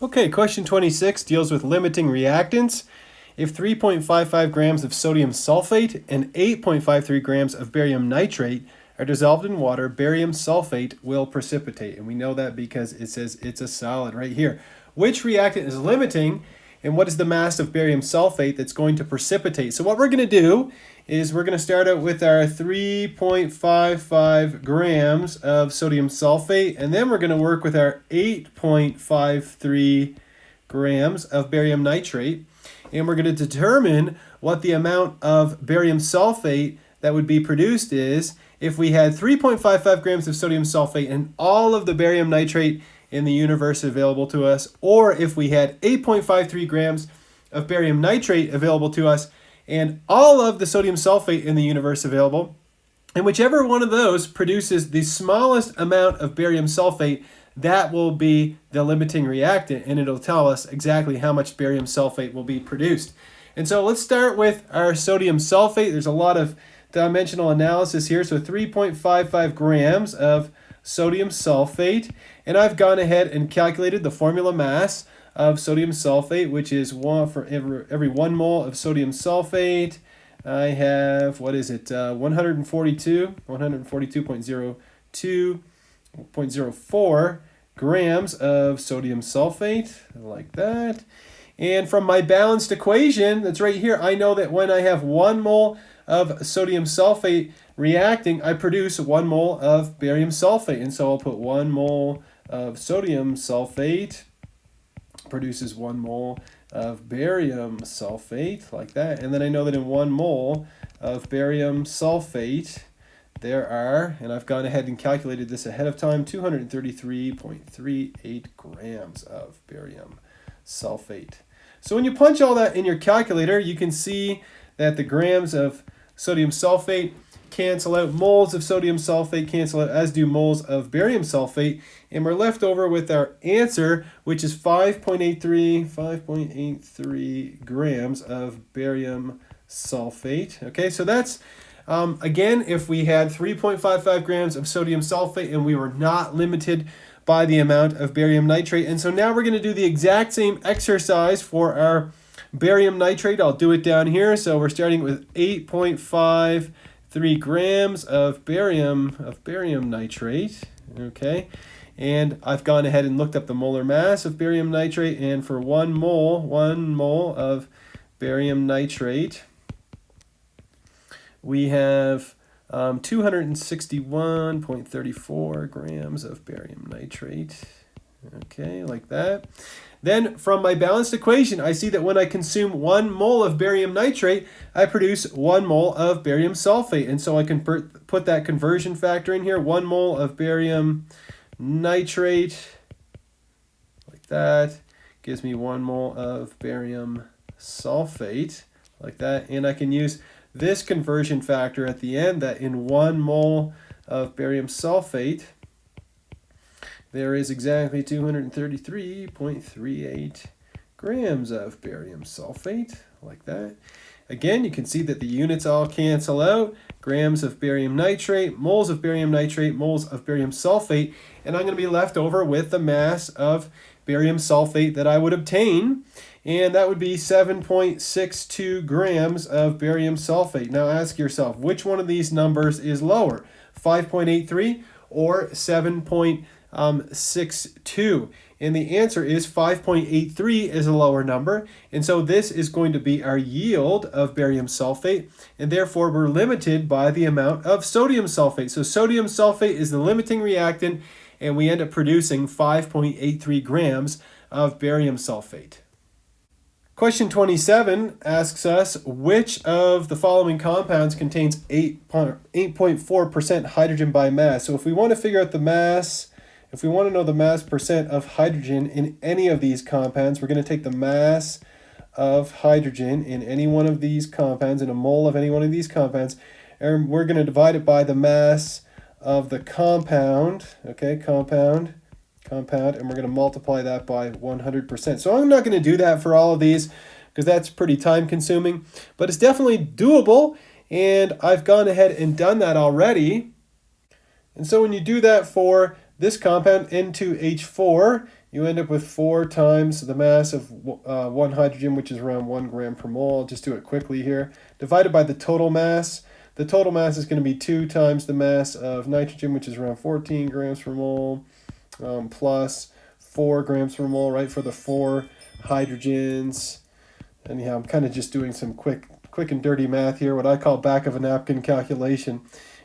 Okay, question 26 deals with limiting reactants. If 3.55 grams of sodium sulfate and 8.53 grams of barium nitrate are dissolved in water, barium sulfate will precipitate. And we know that because it says it's a solid right here. Which reactant is limiting, and what is the mass of barium sulfate that's going to precipitate? So what we're going to do is we're going to start out with our 3.55 grams of sodium sulfate, and then we're going to work with our 8.53 grams of barium nitrate, and we're going to determine what the amount of barium sulfate that would be produced is if we had 3.55 grams of sodium sulfate and all of the barium nitrate in the universe available to us, or if we had 8.53 grams of barium nitrate available to us and all of the sodium sulfate in the universe available. And whichever one of those produces the smallest amount of barium sulfate, that will be the limiting reactant, and it'll tell us exactly how much barium sulfate will be produced. And so let's start with our sodium sulfate. There's a lot of dimensional analysis here. So 3.55 grams of sodium sulfate, and I've gone ahead and calculated the formula mass of sodium sulfate, which is one for every 1 mole of sodium sulfate. I have, 142.02.04 grams of sodium sulfate, like that. And from my balanced equation, that's right here, I know that when I have 1 mole of sodium sulfate reacting, I produce 1 mole of barium sulfate. And so I'll put 1 mole of sodium sulfate produces 1 mole of barium sulfate, like that. And then I know that in 1 mole of barium sulfate, there are, and I've gone ahead and calculated this ahead of time, 233.38 grams of barium sulfate. So when you punch all that in your calculator, you can see that the grams of sodium sulfate cancel out, moles of sodium sulfate cancel out, as do moles of barium sulfate, and we're left over with our answer, which is 5.83 grams of barium sulfate. Okay, so that's, again, if we had 3.55 grams of sodium sulfate and we were not limited by the amount of barium nitrate. And so now we're going to do the exact same exercise for our barium nitrate. I'll do it down here. So we're starting with 8.53 grams of barium nitrate. Okay, and I've gone ahead and looked up the molar mass of barium nitrate, and for 1 mole of barium nitrate, we have 261.34 grams of barium nitrate. Okay, like that. Then from my balanced equation, I see that when I consume 1 mole of barium nitrate, I produce 1 mole of barium sulfate. And so I can put that conversion factor in here, 1 mole of barium nitrate, like that, gives me 1 mole of barium sulfate, like that. And I can use this conversion factor at the end, that in 1 mole of barium sulfate, there is exactly 233.38 grams of barium sulfate, like that. Again, you can see that the units all cancel out. Grams of barium nitrate, moles of barium nitrate, moles of barium sulfate, and I'm going to be left over with the mass of barium sulfate that I would obtain, and that would be 7.62 grams of barium sulfate. Now ask yourself, which one of these numbers is lower, 5.83 or 7.62? And the answer is 5.83 is a lower number. And so this is going to be our yield of barium sulfate. And therefore, we're limited by the amount of sodium sulfate. So sodium sulfate is the limiting reactant, and we end up producing 5.83 grams of barium sulfate. Question 27 asks us, which of the following compounds contains 8.4% hydrogen by mass? So if we want to figure out the mass, if we want to know the mass percent of hydrogen in any of these compounds, we're going to take the mass of hydrogen in any one of these compounds, in a mole of any one of these compounds, and we're going to divide it by the mass of the compound, okay, compound, and we're going to multiply that by 100%. So I'm not going to do that for all of these because that's pretty time consuming, but it's definitely doable, and I've gone ahead and done that already. And so when you do that for this compound, N2H4, you end up with 4 times the mass of one hydrogen, which is around 1 gram per mole. I'll just do it quickly here. Divided by the total mass. The total mass is going to be 2 times the mass of nitrogen, which is around 14 grams per mole, plus 4 grams per mole, right, for the 4 hydrogens. Anyhow, I'm kind of just doing some quick and dirty math here, what I call back of a napkin calculation.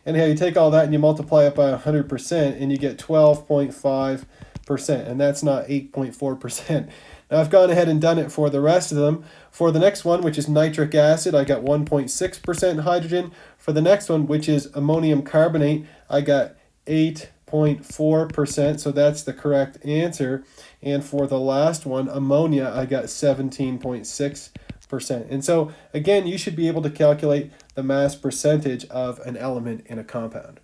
Anyhow, you take all that and you multiply it by 100%, and you get 12.5%, and that's not 8.4%. Now, I've gone ahead and done it for the rest of them. For the next one, which is nitric acid, I got 1.6% hydrogen. For the next one, which is ammonium carbonate, I got 8.4%, so that's the correct answer. And for the last one, ammonia, I got 17.6%. And so, again, you should be able to calculate the mass percentage of an element in a compound.